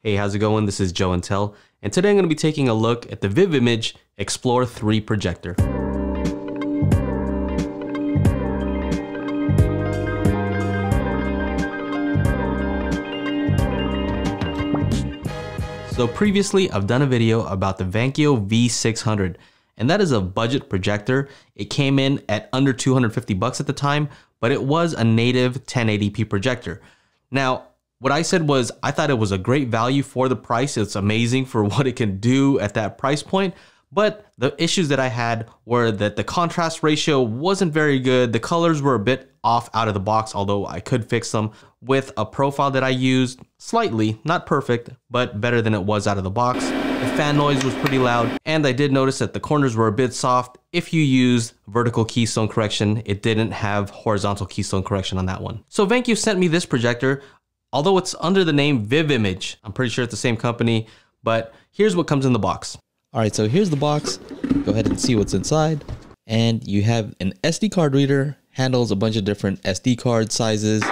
Hey, how's it going? This is Joe and Tell, and today I'm going to be taking a look at the VIVIMAGE Explore 3 projector. So previously, I've done a video about the Vankyo V600, and that is a budget projector. It came in at under 250 bucks at the time, but it was a native 1080p projector. Now, what I said was I thought it was a great value for the price. It's amazing for what it can do at that price point. But the issues that I had were that the contrast ratio wasn't very good. The colors were a bit off out of the box, although I could fix them with a profile that I used slightly, not perfect, but better than it was out of the box. The fan noise was pretty loud, and I did notice that the corners were a bit soft. If you used vertical keystone correction, it didn't have horizontal keystone correction on that one. So Vankyo sent me this projector. Although it's under the name VIVIMAGE, I'm pretty sure it's the same company, but here's what comes in the box. All right, so here's the box. Go ahead and see what's inside. And you have an SD card reader, handles a bunch of different SD card sizes.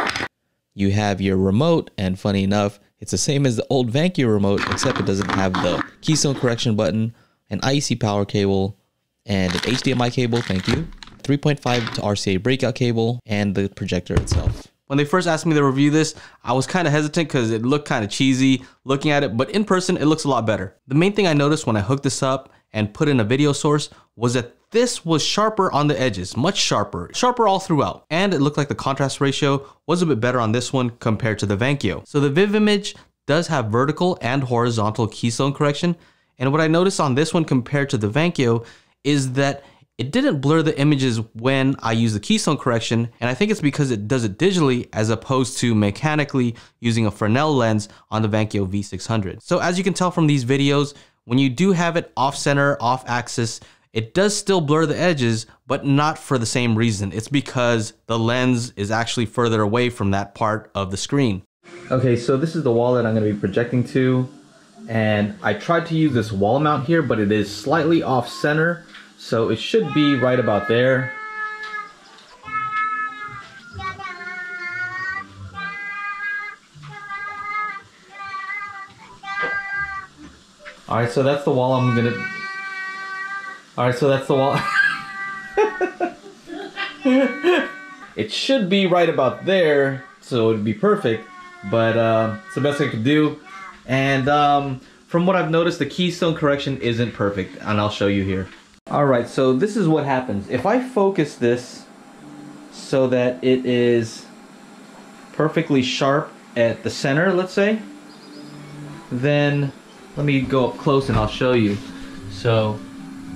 You have your remote, and funny enough, it's the same as the old Vankyo remote, except it doesn't have the keystone correction button, an IEC power cable, and an HDMI cable, thank you, 3.5 to RCA breakout cable, and the projector itself. When they first asked me to review this, I was kind of hesitant because it looked kind of cheesy looking at it, but in person, it looks a lot better. The main thing I noticed when I hooked this up and put in a video source was that this was sharper on the edges, much sharper all throughout. And it looked like the contrast ratio was a bit better on this one compared to the Vankyo. So the VIVIMAGE does have vertical and horizontal keystone correction. And what I noticed on this one compared to the Vankyo is that it didn't blur the images when I use the keystone correction, and I think it's because it does it digitally as opposed to mechanically using a Fresnel lens on the Vankyo V600. So as you can tell from these videos, when you do have it off center, off axis, it does still blur the edges, but not for the same reason. It's because the lens is actually further away from that part of the screen. Okay, so this is the wall that I'm going to be projecting to, and I tried to use this wall mount here, but it is slightly off center. So it should be right about there. All right, so that's the wall I'm gonna... All right, so that's the wall. It should be right about there, so it'd be perfect, but it's the best I could do. And from what I've noticed, the keystone correction isn't perfect, and I'll show you here. Alright, so this is what happens. If I focus this so that it is perfectly sharp at the center, let's say, then let me go up close and I'll show you. So,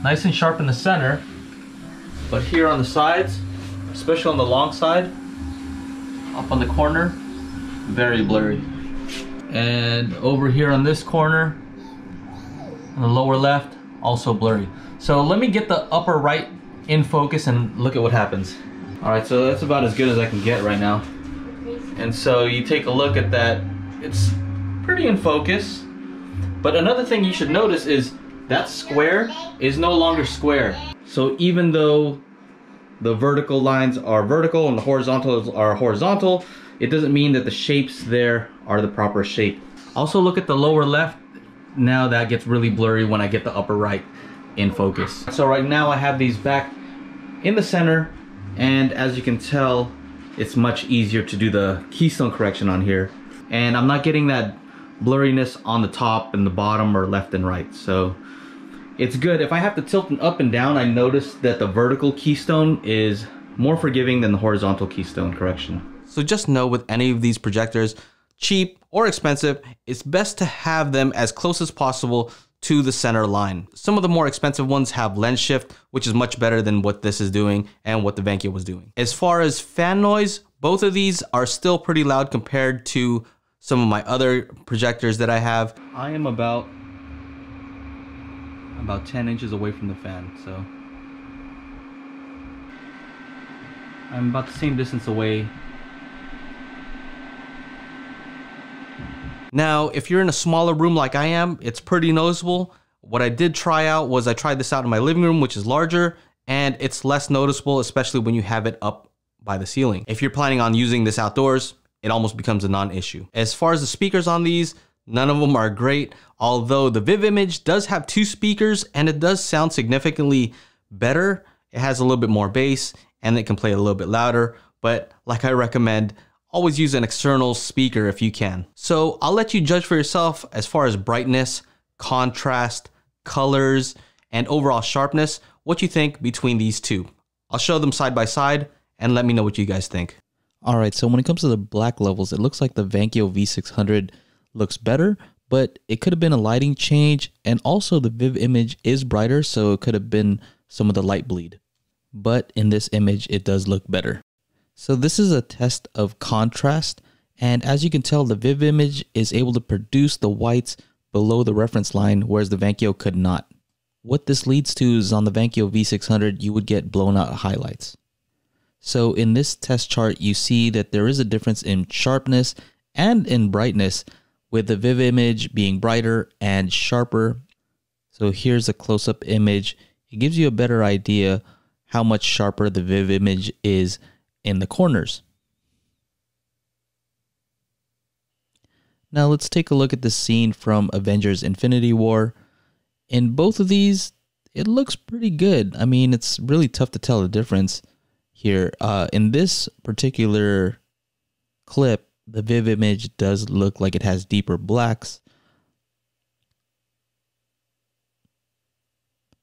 nice and sharp in the center, but here on the sides, especially on the long side, up on the corner, very blurry. And over here on this corner, on the lower left, also blurry. So let me get the upper right in focus and look at what happens. All right, so that's about as good as I can get right now. And so you take a look at that, it's pretty in focus. But another thing you should notice is that square is no longer square. So even though the vertical lines are vertical and the horizontals are horizontal, it doesn't mean that the shapes there are the proper shape. Also look at the lower left. Now that gets really blurry when I get the upper right in focus. So right now I have these back in the center, and as you can tell, it's much easier to do the keystone correction on here, and I'm not getting that blurriness on the top and the bottom or left and right, so it's good. If I have to tilt them up and down, I notice that the vertical keystone is more forgiving than the horizontal keystone correction. So just know with any of these projectors, cheap or expensive, it's best to have them as close as possible to the center line. Some of the more expensive ones have lens shift, which is much better than what this is doing and what the Vankyo was doing. As far as fan noise, both of these are still pretty loud compared to some of my other projectors that I have. I am about 10 inches away from the fan, so I'm about the same distance away. Now, if you're in a smaller room like I am, it's pretty noticeable. What I did try out was I tried this out in my living room, which is larger, and it's less noticeable, especially when you have it up by the ceiling. If you're planning on using this outdoors, it almost becomes a non-issue. As far as the speakers on these, None of them are great, although the VIVIMAGE does have 2 speakers and it does sound significantly better. It has a little bit more bass and it can play a little bit louder, but like I recommend, always use an external speaker if you can. So I'll let you judge for yourself as far as brightness, contrast, colors, and overall sharpness, what you think between these two. I'll show them side by side and let me know what you guys think. All right, so when it comes to the black levels, it looks like the Vankyo V600 looks better, but it could have been a lighting change, and also the VIVIMAGE is brighter, so it could have been some of the light bleed. But in this image, it does look better. So this is a test of contrast, and as you can tell, the VIVIMAGE is able to produce the whites below the reference line, whereas the Vankyo could not. What this leads to is on the Vankyo V600, you would get blown out highlights. So in this test chart, you see that there is a difference in sharpness and in brightness, with the VIVIMAGE being brighter and sharper. So here's a close-up image. It gives you a better idea how much sharper the VIVIMAGE is in the corners. Now let's take a look at the scene from Avengers Infinity War. In both of these, it looks pretty good. I mean, it's really tough to tell the difference here. In this particular clip, the VIVIMAGE does look like it has deeper blacks.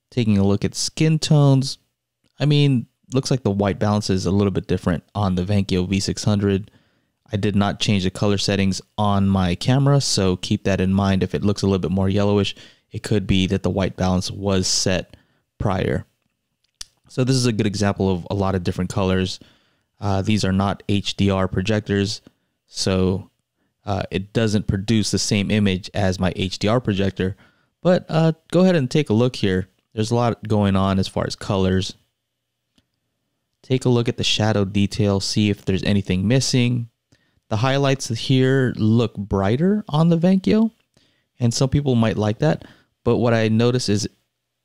Taking a look at skin tones, I mean, looks like the white balance is a little bit different on the Vankyo V600. I did not change the color settings on my camera, so keep that in mind. If it looks a little bit more yellowish, it could be that the white balance was set prior. So this is a good example of a lot of different colors. These are not HDR projectors, so it doesn't produce the same image as my HDR projector. But go ahead and take a look here. There's a lot going on as far as colors. Take a look at the shadow detail, see if there's anything missing. The highlights here look brighter on the Vankyo, and some people might like that. But what I notice is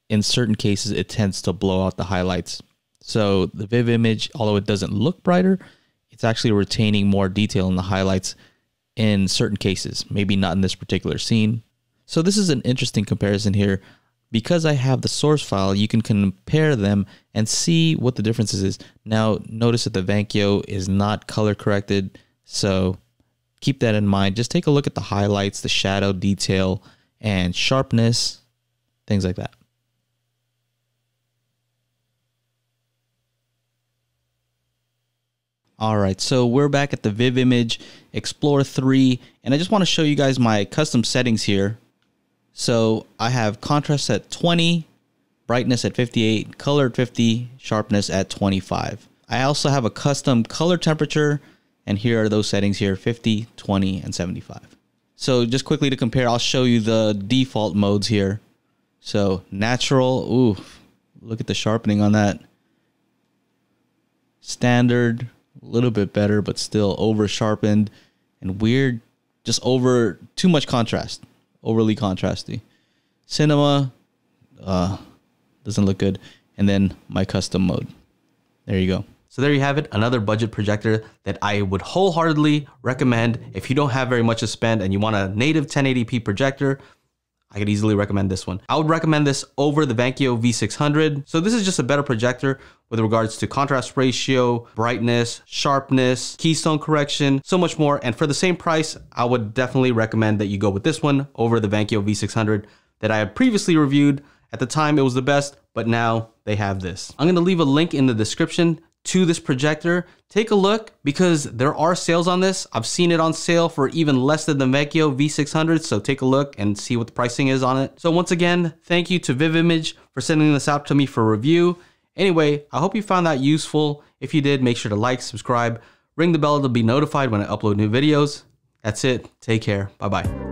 in certain cases, it tends to blow out the highlights. So the VIVIMAGE, although it doesn't look brighter, it's actually retaining more detail in the highlights in certain cases, maybe not in this particular scene. So this is an interesting comparison here. Because I have the source file, you can compare them and see what the differences is. Now, notice that the Vankyo is not color corrected, so keep that in mind. Just take a look at the highlights, the shadow detail, and sharpness, things like that. All right, so we're back at the VIVIMAGE Explorer 3, and I just want to show you guys my custom settings here. So I have contrast at 20, brightness at 58, color at 50, sharpness at 25. I also have a custom color temperature, and here are those settings here, 50, 20, and 75. So just quickly to compare, I'll show you the default modes here. So natural, ooh, look at the sharpening on that. Standard, a little bit better, but still over sharpened, and weird, just over too much contrast. Overly contrasty. Cinema doesn't look good. And then my custom mode. There you go. So there you have it, another budget projector that I would wholeheartedly recommend. If you don't have very much to spend and you want a native 1080p projector, I could easily recommend this one. I would recommend this over the Vankyo V600. So this is just a better projector with regards to contrast ratio, brightness, sharpness, keystone correction, so much more. And for the same price, I would definitely recommend that you go with this one over the Vankyo V600 that I had previously reviewed. At the time, it was the best, but now they have this. I'm gonna leave a link in the description to this projector. Take a look because there are sales on this. I've seen it on sale for even less than the Vankyo V600, so take a look and see what the pricing is on it. So once again, thank you to VIVIMAGE for sending this out to me for review. Anyway, I hope you found that useful. If you did, make sure to like, subscribe, ring the bell to be notified when I upload new videos. That's it. Take care. Bye-bye.